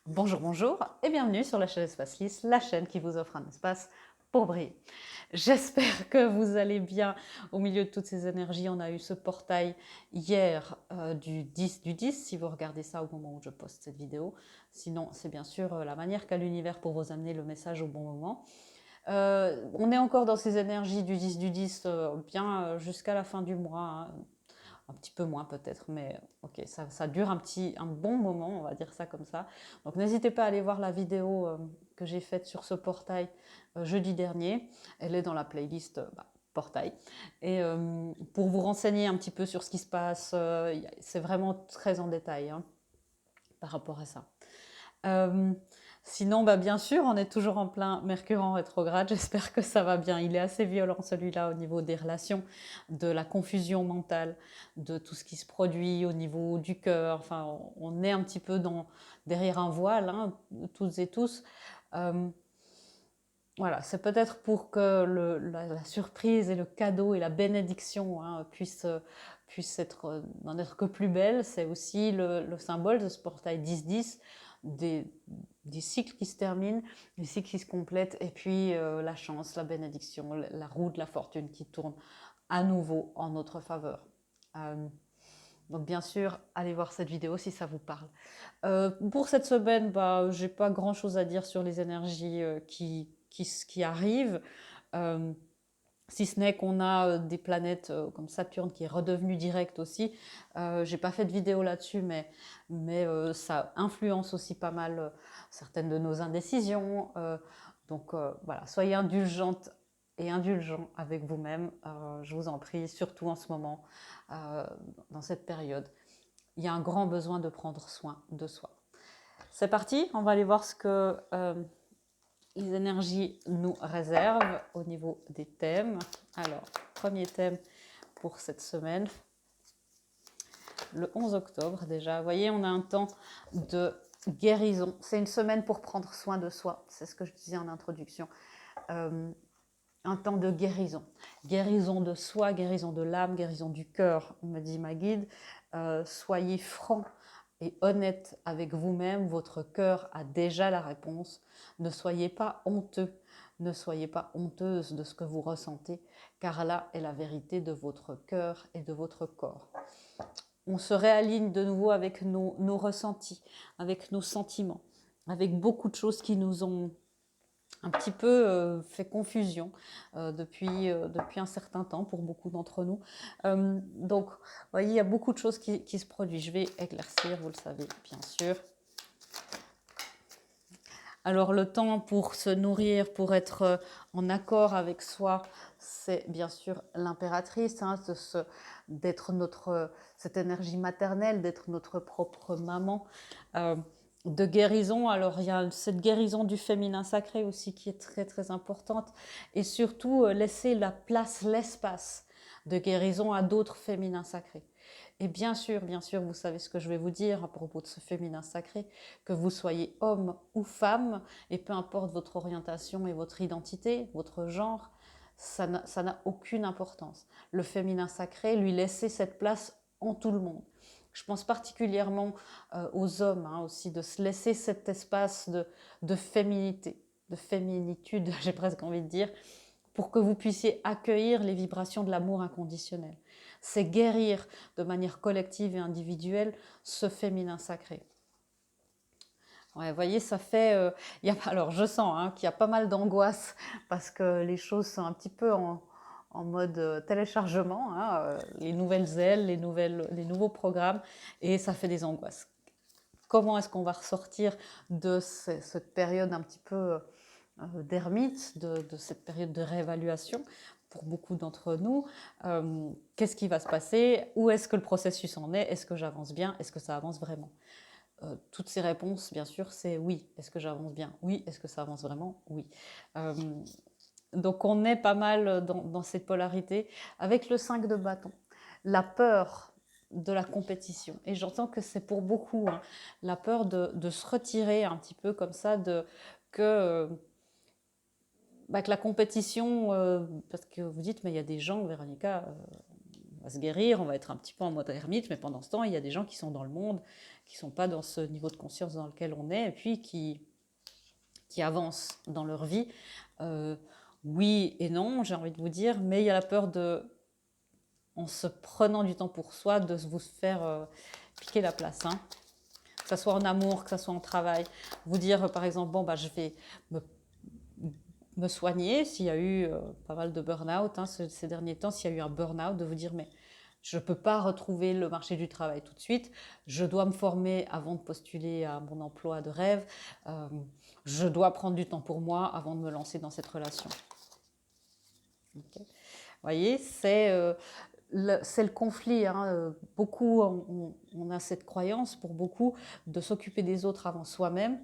Bonjour, bonjour et bienvenue sur la chaîne Espace Lys, la chaîne qui vous offre un espace pour briller. J'espère que vous allez bien au milieu de toutes ces énergies. On a eu ce portail hier du 10 du 10, si vous regardez ça au moment où je poste cette vidéo. Sinon, c'est bien sûr la manière qu'a l'univers pour vous amener le message au bon moment. On est encore dans ces énergies du 10 du 10 bien jusqu'à la fin du mois, hein. Un petit peu moins peut-être, mais ok, ça dure un bon moment, on va dire ça comme ça. Donc n'hésitez pas à aller voir la vidéo que j'ai faite sur ce portail jeudi dernier. Elle est dans la playlist portail. Et pour vous renseigner un petit peu sur ce qui se passe, c'est vraiment très en détail hein, par rapport à ça. Euh, Sinon, bien sûr, on est toujours en plein Mercure en rétrograde. J'espère que ça va bien. Il est assez violent celui-là au niveau des relations, de la confusion mentale, de tout ce qui se produit au niveau du cœur. Enfin, on est un petit peu derrière un voile, hein, toutes et tous. Euh, voilà, c'est peut-être pour que la surprise et le cadeau et la bénédiction hein, puissent n'en être que plus belle. C'est aussi le symbole de ce portail 10-10, des cycles qui se terminent, des cycles qui se complètent, et puis la chance, la bénédiction, la roue de la fortune qui tourne à nouveau en notre faveur. Euh, donc bien sûr, allez voir cette vidéo si ça vous parle. Pour cette semaine, j'ai pas grand-chose à dire sur les énergies qui arrivent, euh, si ce n'est qu'on a des planètes comme Saturne qui est redevenu direct aussi. J'ai pas fait de vidéo là-dessus, mais ça influence aussi pas mal certaines de nos indécisions. Donc voilà, soyez indulgentes et indulgents avec vous-même, je vous en prie, surtout en ce moment, euh, dans cette période. Il y a un grand besoin de prendre soin de soi. C'est parti, on va aller voir ce que les énergies nous réservent au niveau des thèmes. Alors, premier thème pour cette semaine, le 11 octobre déjà. Vous voyez, on a un temps de guérison. C'est une semaine pour prendre soin de soi. C'est ce que je disais en introduction. Euh, un temps de guérison. Guérison de soi, guérison de l'âme, guérison du cœur, me dit ma guide. Soyez francs et honnête avec vous-même. Votre cœur a déjà la réponse. Ne soyez pas honteux. Ne soyez pas honteuse de ce que vous ressentez, car là est la vérité de votre cœur et de votre corps. On se réaligne de nouveau avec nos ressentis, avec nos sentiments, avec beaucoup de choses qui nous ont un petit peu fait confusion depuis un certain temps pour beaucoup d'entre nous. Donc, vous voyez, il y a beaucoup de choses qui se produisent. Je vais éclaircir, vous le savez, bien sûr. Alors, le temps pour se nourrir, pour être en accord avec soi, c'est bien sûr l'impératrice, hein, d'être cette énergie maternelle, d'être notre propre maman. Euh, de guérison, alors il y a cette guérison du féminin sacré aussi qui est très très importante, et surtout laisser la place, l'espace de guérison à d'autres féminins sacrés. Et bien sûr, vous savez ce que je vais vous dire à propos de ce féminin sacré, que vous soyez homme ou femme, et peu importe votre orientation et votre identité, votre genre, ça n'a aucune importance. Le féminin sacré, lui laisser cette place en tout le monde. Je pense particulièrement aux hommes hein, aussi, de se laisser cet espace de féminité, de féminitude, j'ai presque envie de dire, pour que vous puissiez accueillir les vibrations de l'amour inconditionnel. C'est guérir de manière collective et individuelle ce féminin sacré. Ouais, vous voyez, ça fait. Alors, je sens hein, qu'il y a pas mal d'angoisse parce que les choses sont un petit peu en mode téléchargement, hein, les nouvelles ailes, les nouveaux programmes, et ça fait des angoisses. Comment est-ce qu'on va ressortir de cette période un petit peu d'ermite, de cette période de réévaluation pour beaucoup d'entre nous? Qu'est-ce qui va se passer? Où est-ce que le processus en est? Est-ce que j'avance bien? Est-ce que ça avance vraiment? Toutes ces réponses, bien sûr, c'est oui. Est-ce que j'avance bien? Oui. Est-ce que ça avance vraiment? Oui. Euh, donc on est pas mal dans cette polarité avec le 5 de bâton. La peur de la compétition. Et j'entends que c'est pour beaucoup hein, la peur de se retirer un petit peu comme ça, que, que la compétition, parce que vous dites, mais il y a des gens, Véronica, va se guérir, on va être un petit peu en mode ermite, mais pendant ce temps, il y a des gens qui sont dans le monde, qui ne sont pas dans ce niveau de conscience dans lequel on est, et puis qui avancent dans leur vie. Oui et non, j'ai envie de vous dire, mais il y a la peur de, en se prenant du temps pour soi, de vous faire piquer la place, hein. Que ce soit en amour, que ce soit en travail. Vous dire, par exemple, bon, bah, je vais me, me soigner s'il y a eu pas mal de burn-out hein, ces derniers temps, s'il y a eu un burn-out, de vous dire, mais je ne peux pas retrouver le marché du travail tout de suite, je dois me former avant de postuler à mon emploi de rêve, je dois prendre du temps pour moi avant de me lancer dans cette relation. Okay. Vous voyez, c'est le conflit. Hein. Beaucoup, on a cette croyance, pour beaucoup, de s'occuper des autres avant soi-même.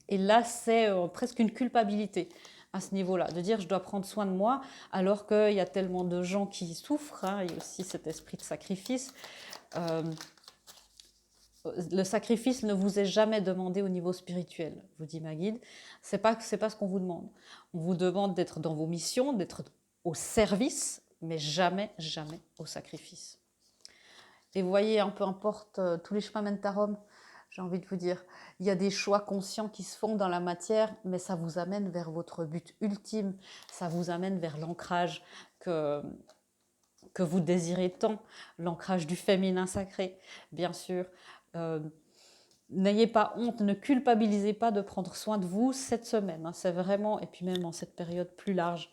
Et là, c'est presque une culpabilité à ce niveau-là, de dire je dois prendre soin de moi, alors qu'il y a tellement de gens qui souffrent. Hein. Il y a aussi cet esprit de sacrifice. Le sacrifice ne vous est jamais demandé au niveau spirituel, vous dit ma guide. C'est pas ce qu'on vous demande. On vous demande d'être dans vos missions, d'être au service, mais jamais, jamais au sacrifice. Et vous voyez, peu importe, tous les chemins mènent à Rome, j'ai envie de vous dire. Il y a des choix conscients qui se font dans la matière, mais ça vous amène vers votre but ultime, ça vous amène vers l'ancrage que vous désirez tant, l'ancrage du féminin sacré, bien sûr. N'ayez pas honte, ne culpabilisez pas de prendre soin de vous cette semaine. Hein, c'est vraiment, et puis même en cette période plus large,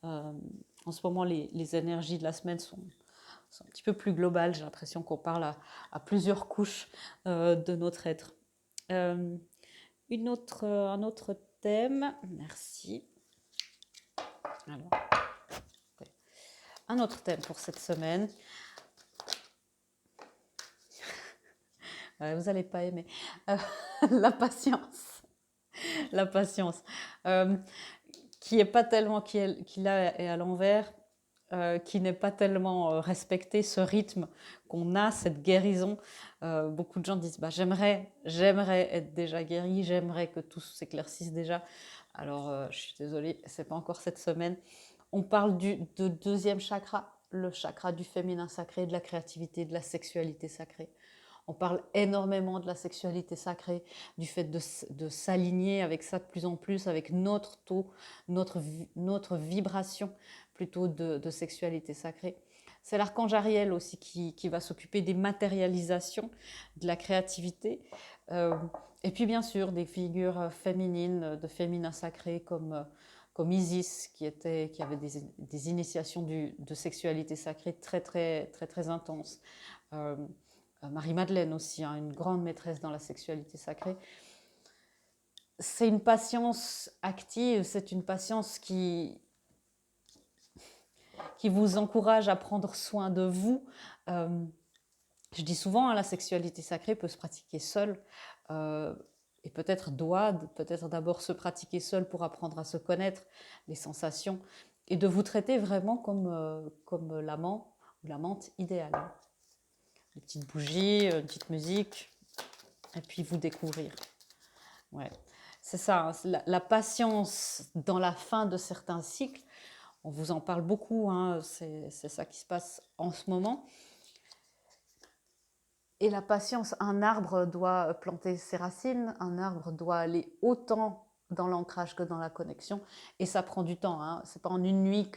en ce moment les énergies de la semaine sont un petit peu plus globales. J'ai l'impression qu'on parle à plusieurs couches de notre être. Un autre thème, merci. Alors, okay. Un autre thème pour cette semaine. Vous n'allez pas aimer. La patience. La patience. Qui est pas tellement, qui là est à l'envers, qui n'est pas tellement respecté ce rythme qu'on a, cette guérison. Beaucoup de gens disent bah, j'aimerais être déjà guérie, j'aimerais que tout s'éclaircisse déjà. Alors, je suis désolée, c'est pas encore cette semaine. On parle de deuxième chakra, le chakra du féminin sacré, de la créativité, de la sexualité sacrée. On parle énormément de la sexualité sacrée, du fait de s'aligner avec ça de plus en plus, avec notre taux, notre vibration plutôt de sexualité sacrée. C'est l'archange Ariel aussi qui va s'occuper des matérialisations, de la créativité. Et puis bien sûr des figures féminines, de féminin sacré comme Isis, qui avait des initiations de sexualité sacrée très, très, très, très intenses. Marie-Madeleine aussi, hein, une grande maîtresse dans la sexualité sacrée. C'est une patience active, c'est une patience qui vous encourage à prendre soin de vous. Je dis souvent, hein, la sexualité sacrée peut se pratiquer seule et peut-être d'abord se pratiquer seule pour apprendre à se connaître, les sensations, et de vous traiter vraiment comme l'amant ou l'amante idéale. Des petites bougies, une petite musique, et puis vous découvrir. Ouais. C'est ça, hein, la patience dans la fin de certains cycles, on vous en parle beaucoup, hein, c'est ça qui se passe en ce moment. Et la patience, un arbre doit planter ses racines, un arbre doit aller autant dans l'ancrage que dans la connexion, et ça prend du temps, hein. C'est pas en une nuit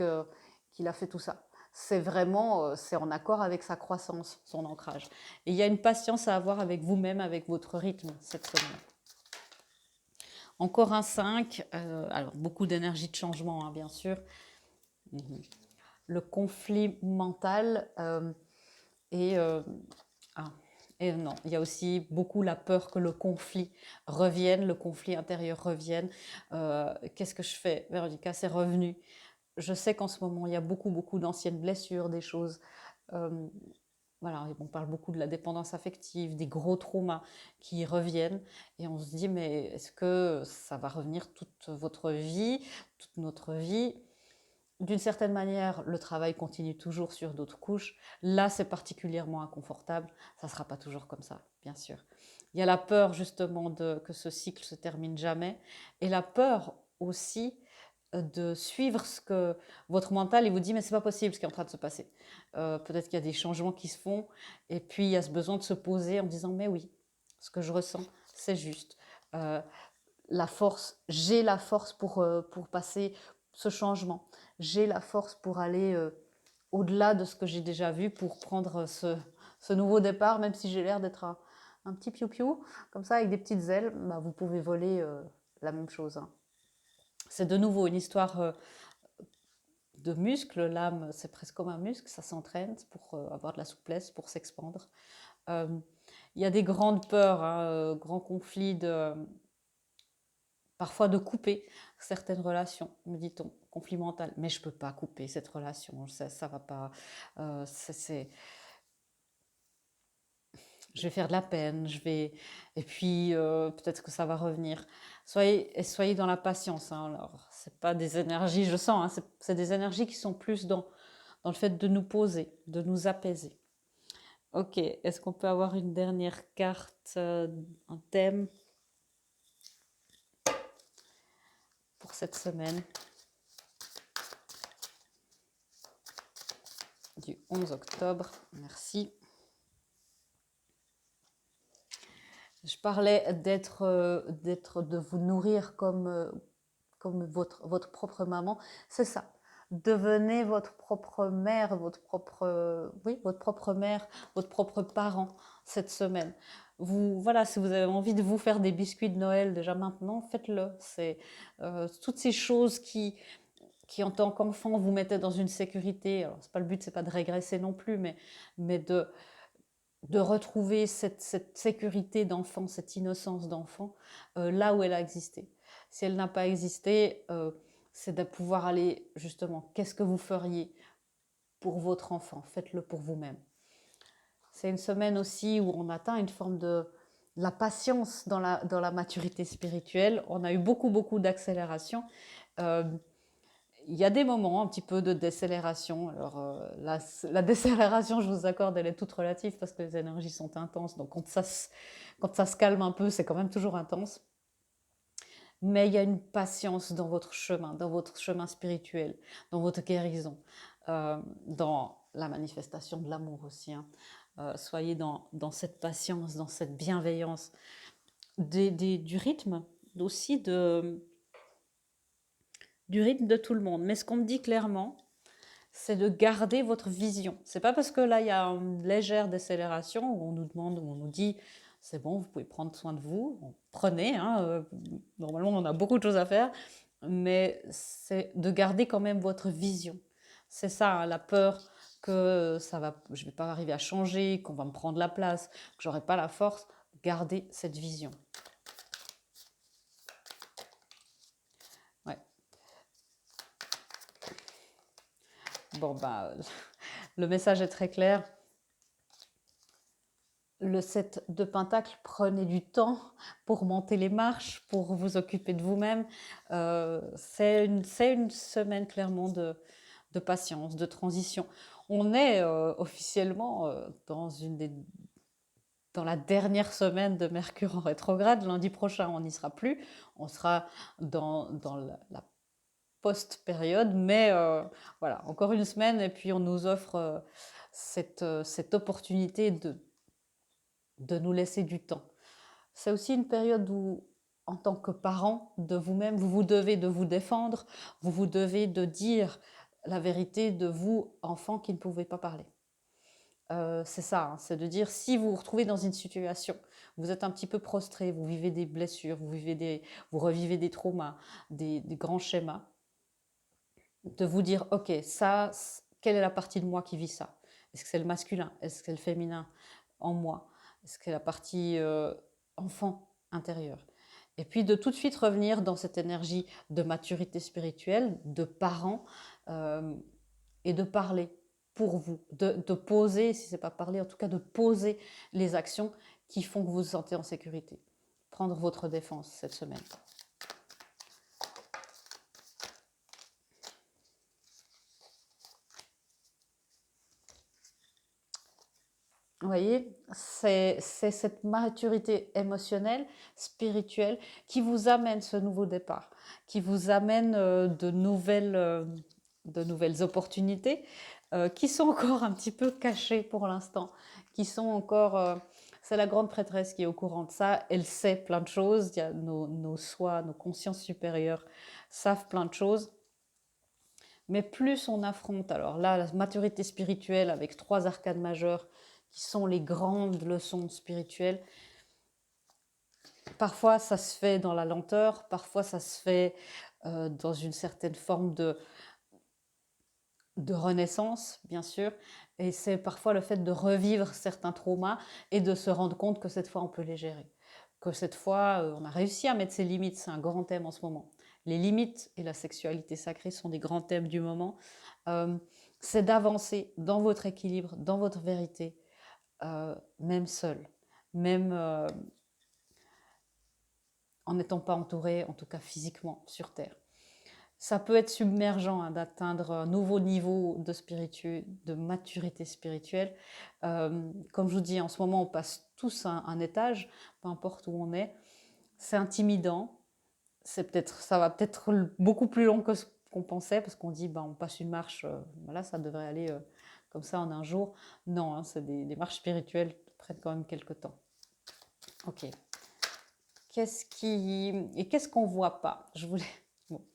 qu'il a fait tout ça. C'est vraiment, c'est en accord avec sa croissance, son ancrage. Et il y a une patience à avoir avec vous-même, avec votre rythme cette semaine. Encore un 5, alors beaucoup d'énergie de changement, hein, bien sûr. Le conflit mental et non, il y a aussi beaucoup la peur que le conflit revienne, le conflit intérieur revienne. Qu'est-ce que je fais? Véronica, c'est revenu. Je sais qu'en ce moment, il y a beaucoup d'anciennes blessures, des choses... Voilà, on parle beaucoup de la dépendance affective, des gros traumas qui reviennent et on se dit mais est-ce que ça va revenir toute votre vie, toute notre vie? D'une certaine manière, le travail continue toujours sur d'autres couches. Là, c'est particulièrement inconfortable. Ça ne sera pas toujours comme ça, bien sûr. Il y a la peur justement que ce cycle se termine jamais et la peur aussi de suivre ce que votre mental il vous dit, mais c'est pas possible ce qui est en train de se passer. Peut-être qu'il y a des changements qui se font, et puis il y a ce besoin de se poser en disant, mais oui, ce que je ressens, c'est juste. Euh, j'ai la force pour passer ce changement. J'ai la force pour aller au-delà de ce que j'ai déjà vu, pour prendre ce nouveau départ, même si j'ai l'air d'être un petit piou-piou, comme ça, avec des petites ailes, bah, vous pouvez voler la même chose, hein. C'est de nouveau une histoire de muscle. L'âme, c'est presque comme un muscle, ça s'entraîne pour avoir de la souplesse, pour s'expandre. Euh, il y a des grandes peurs, hein, grands conflits parfois de couper certaines relations, me dit-on, conflit mental. Mais je ne peux pas couper cette relation, ça va pas. Je vais faire de la peine, et puis peut-être que ça va revenir. Soyez dans la patience, hein. Alors, c'est pas des énergies, je sens, hein, c'est des énergies qui sont plus dans le fait de nous poser, de nous apaiser. Ok, est-ce qu'on peut avoir une dernière carte, un thème pour cette semaine du 11 octobre? Merci. Je parlais de vous nourrir comme votre propre maman. C'est ça. Devenez votre propre mère, votre propre mère, votre propre parent cette semaine. Voilà, si vous avez envie de vous faire des biscuits de Noël déjà maintenant, faites-le. C'est toutes ces choses qui en tant qu'enfant vous mettaient dans une sécurité. Alors, c'est pas le but, c'est pas de régresser non plus, mais de retrouver cette sécurité d'enfant, cette innocence d'enfant, là où elle a existé. Si elle n'a pas existé, c'est de pouvoir aller justement, qu'est-ce que vous feriez pour votre enfant? Faites-le pour vous-même. C'est une semaine aussi où on atteint une forme de la patience dans la maturité spirituelle. On a eu beaucoup d'accélération. Euh, il y a des moments un petit peu de décélération. Alors la décélération, je vous accorde, elle est toute relative parce que les énergies sont intenses. Donc quand ça se calme un peu, c'est quand même toujours intense. Mais il y a une patience dans votre chemin spirituel, dans votre guérison, dans la manifestation de l'amour aussi, hein. Soyez dans cette patience, dans cette bienveillance, du rythme aussi du rythme de tout le monde. Mais ce qu'on me dit clairement, c'est de garder votre vision. C'est pas parce que là, il y a une légère décélération où on nous demande, où on nous dit, c'est bon, vous pouvez prendre soin de vous, prenez, hein, normalement, on a beaucoup de choses à faire, mais c'est de garder quand même votre vision. C'est ça, hein, la peur que je vais pas arriver à changer, qu'on va me prendre la place, que j'aurai pas la force. Gardez cette vision. Ouais. Bon, bah, le message est très clair. Le 7 de Pentacle, prenez du temps pour monter les marches, pour vous occuper de vous-même. C'est une semaine clairement de patience, de transition. On est officiellement dans la dernière semaine de Mercure en rétrograde. Lundi prochain, on n'y sera plus. On sera dans la post-période, mais voilà, encore une semaine, et puis on nous offre cette opportunité de nous laisser du temps. C'est aussi une période où, en tant que parent de vous-même, vous vous devez de vous défendre, vous vous devez de dire la vérité de vous, enfant, qui ne pouvez pas parler. C'est ça, hein, c'est de dire, si vous vous retrouvez dans une situation, vous êtes un petit peu prostré, vous vivez des blessures, vous revivez des traumas, des grands schémas, de vous dire, ok, ça, quelle est la partie de moi qui vit ça? Est-ce que c'est le masculin? Est-ce que c'est le féminin en moi? Est-ce que c'est la partie enfant intérieur? Et puis de tout de suite revenir dans cette énergie de maturité spirituelle, de parents, et de parler pour vous, de poser, si ce n'est pas parler, en tout cas de poser les actions qui font que vous vous sentez en sécurité. Prendre votre défense cette semaine. Oui, voyez, c'est cette maturité émotionnelle, spirituelle, qui vous amène ce nouveau départ, qui vous amène de nouvelles opportunités qui sont encore un petit peu cachées pour l'instant, qui sont encore... c'est la grande prêtresse qui est au courant de ça, elle sait plein de choses, il y a nos soi, nos consciences supérieures savent plein de choses. Mais plus on affronte, alors là, la maturité spirituelle avec 3 arcanes majeures qui sont les grandes leçons spirituelles, parfois ça se fait dans la lenteur, parfois ça se fait dans une certaine forme de renaissance, bien sûr, et c'est parfois le fait de revivre certains traumas et de se rendre compte que cette fois on peut les gérer, que cette fois on a réussi à mettre ses limites, c'est un grand thème en ce moment. Les limites et la sexualité sacrée sont des grands thèmes du moment. C'est d'avancer dans votre équilibre, dans votre vérité, même seul, même en n'étant pas entouré, en tout cas physiquement, sur Terre. Ça peut être submergent d'atteindre un nouveau niveau de maturité spirituelle. Comme je vous dis, en ce moment, on passe tous un étage, peu importe où on est. C'est intimidant. Ça va peut-être beaucoup plus long que ce qu'on pensait, parce qu'on dit, on passe une marche, voilà, ça devrait aller comme ça en un jour. Non, c'est des marches spirituelles qui prennent quand même quelques temps. Ok. Qu'est-ce qu'on voit pas? Bon.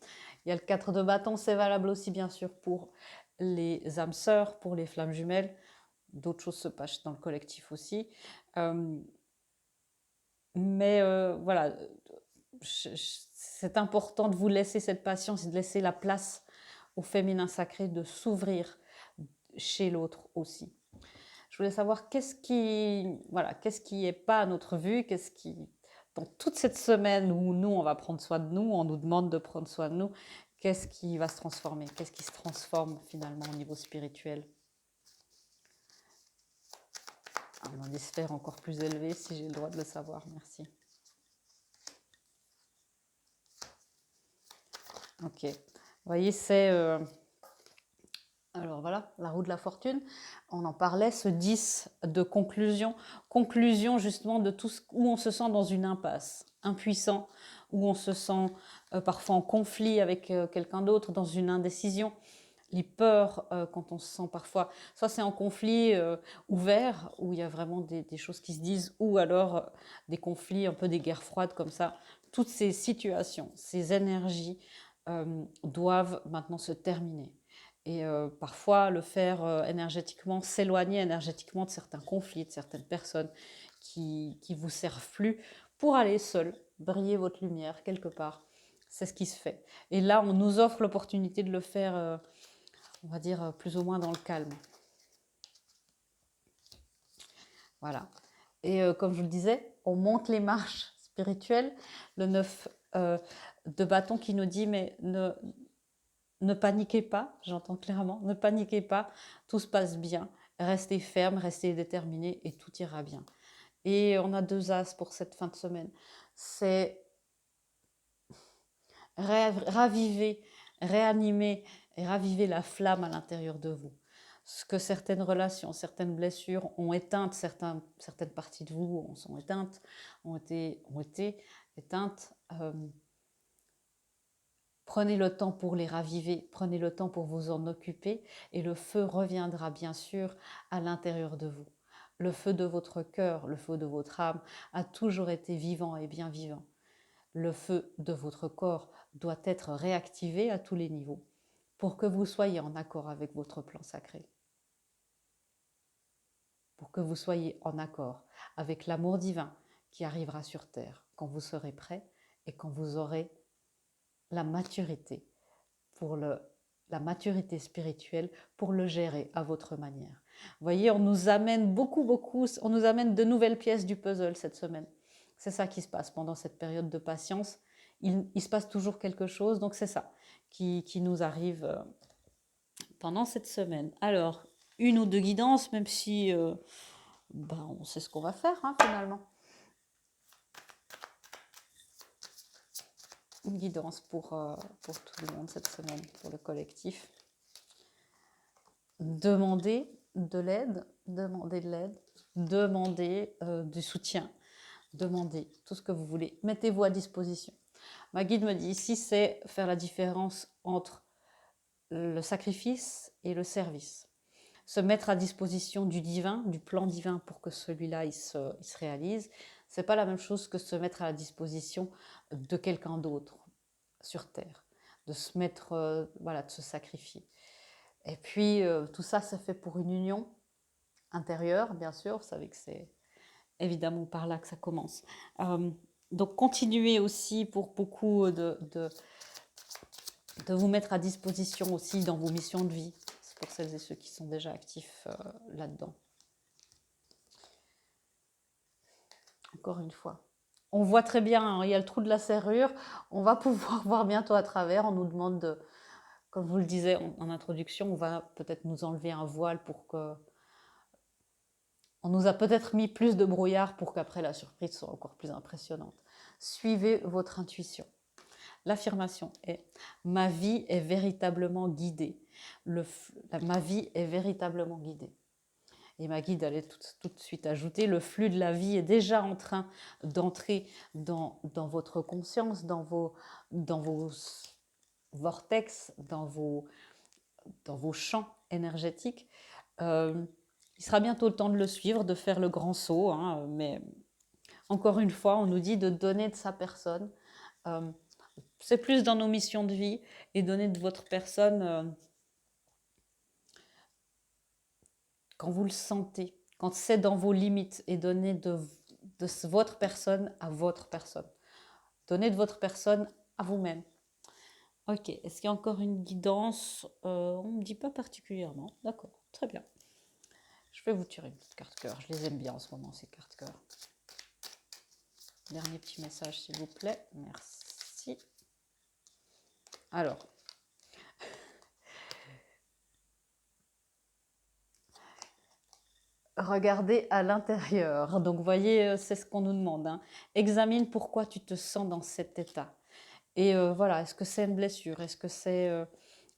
Il y a le 4 de bâton, c'est valable aussi bien sûr pour les âmes sœurs, pour les flammes jumelles. D'autres choses se passent dans le collectif aussi. Mais voilà, c'est important de vous laisser cette patience et de laisser la place au féminin sacré de s'ouvrir chez l'autre aussi. Je voulais savoir qu'est-ce qui est pas à notre vue, dans toute cette semaine où nous, on va prendre soin de nous, on nous demande de prendre soin de nous, qu'est-ce qui va se transformer? Qu'est-ce qui se transforme finalement au niveau spirituel? Un sphère encore plus élevé, si j'ai le droit de le savoir, merci. Ok, vous voyez, c'est... alors voilà, la roue de la fortune, on en parlait, ce 10 de conclusion. Conclusion justement de tout ce où on se sent dans une impasse, impuissant, où on se sent parfois en conflit avec quelqu'un d'autre, dans une indécision. Les peurs, quand on se sent parfois, soit c'est en conflit ouvert, où il y a vraiment des choses qui se disent, ou alors des conflits, un peu des guerres froides comme ça. Toutes ces situations, ces énergies doivent maintenant se terminer. Et parfois, le faire énergétiquement, s'éloigner énergétiquement de certains conflits, de certaines personnes qui vous servent plus, pour aller seul, briller votre lumière quelque part. C'est ce qui se fait. Et là, on nous offre l'opportunité de le faire, on va dire, plus ou moins dans le calme. Voilà. Et comme je vous le disais, on monte les marches spirituelles. Le 9 de bâton qui nous dit, mais ne paniquez pas, j'entends clairement, ne paniquez pas, tout se passe bien, restez ferme, restez déterminé et tout ira bien. Et on a 2 as pour cette fin de semaine. C'est raviver, réanimer et raviver la flamme à l'intérieur de vous. Ce que certaines relations, certaines blessures ont éteint, certaines parties de vous sont éteintes, ont été éteintes. Prenez le temps pour les raviver, prenez le temps pour vous en occuper et le feu reviendra bien sûr à l'intérieur de vous. Le feu de votre cœur, le feu de votre âme a toujours été vivant et bien vivant. Le feu de votre corps doit être réactivé à tous les niveaux pour que vous soyez en accord avec votre plan sacré. Pour que vous soyez en accord avec l'amour divin qui arrivera sur terre quand vous serez prêt et quand vous aurez la maturité la maturité spirituelle pour le gérer à votre manière. Vous voyez, on nous amène on nous amène de nouvelles pièces du puzzle cette semaine. C'est ça qui se passe pendant cette période de patience. Il se passe toujours quelque chose, donc c'est ça qui nous arrive pendant cette semaine. Alors, 1 ou 2 guidances, même si on sait ce qu'on va faire finalement. Une guidance pour tout le monde cette semaine, pour le collectif. Demandez de l'aide, demandez du soutien, demandez tout ce que vous voulez, mettez-vous à disposition. Ma guide me dit ici, c'est faire la différence entre le sacrifice et le service. Se mettre à disposition du divin, du plan divin pour que celui-là il se réalise, c'est pas la même chose que se mettre à la disposition de quelqu'un d'autre sur terre, de se mettre, voilà, de se sacrifier. Et puis tout ça, c'est fait pour une union intérieure, bien sûr. Vous savez que c'est évidemment par là que ça commence. Donc continuez aussi pour beaucoup de vous mettre à disposition aussi dans vos missions de vie. C'est pour celles et ceux qui sont déjà actifs là-dedans. Encore une fois. On voit très bien, hein, il y a le trou de la serrure. On va pouvoir voir bientôt à travers. On nous demande, comme je vous le disais en introduction, on va peut-être nous enlever un voile pour que... On nous a peut-être mis plus de brouillard pour qu'après la surprise soit encore plus impressionnante. Suivez votre intuition. L'affirmation est « Ma vie est véritablement guidée. Ma vie est véritablement guidée. » Et ma guide allait tout de suite ajouter « Le flux de la vie est déjà en train d'entrer dans votre conscience, dans vos vortex, dans vos champs énergétiques. Il sera bientôt le temps de le suivre, de faire le grand saut. Hein, mais encore une fois, on nous dit de donner de sa personne. C'est plus dans nos missions de vie et donner de votre personne quand vous le sentez, quand c'est dans vos limites, et donner de votre personne à votre personne. Donnez de votre personne à vous-même. Ok, est-ce qu'il y a encore une guidance? On ne me dit pas particulièrement. D'accord, très bien. Je vais vous tirer une petite carte cœur. Je les aime bien en ce moment, ces cartes cœur. Dernier petit message, s'il vous plaît. Merci. Alors, regardez à l'intérieur. Donc, vous voyez, c'est ce qu'on nous demande. Hein. Examine pourquoi tu te sens dans cet état. Et voilà, est-ce que c'est une blessure? Est-ce que c'est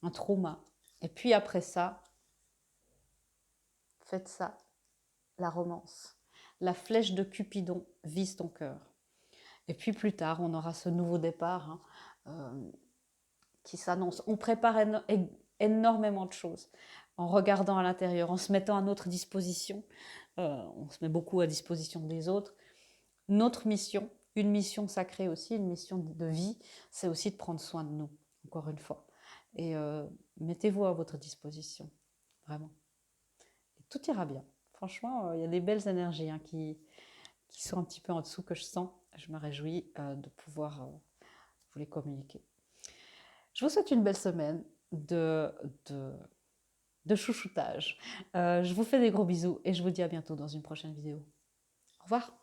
un trauma? Et puis après ça, faites ça, la romance. La flèche de Cupidon vise ton cœur. Et puis plus tard, on aura ce nouveau départ qui s'annonce. On prépare énormément de choses en regardant à l'intérieur, en se mettant à notre disposition. On se met beaucoup à disposition des autres. Notre mission, une mission sacrée aussi, une mission de vie, c'est aussi de prendre soin de nous, encore une fois. Et mettez-vous à votre disposition, vraiment. Et tout ira bien. Franchement, il y a des belles énergies hein, qui sont un petit peu en dessous que je sens. Je me réjouis de pouvoir vous les communiquer. Je vous souhaite une belle semaine de chouchoutage. Je vous fais des gros bisous et je vous dis à bientôt dans une prochaine vidéo. Au revoir.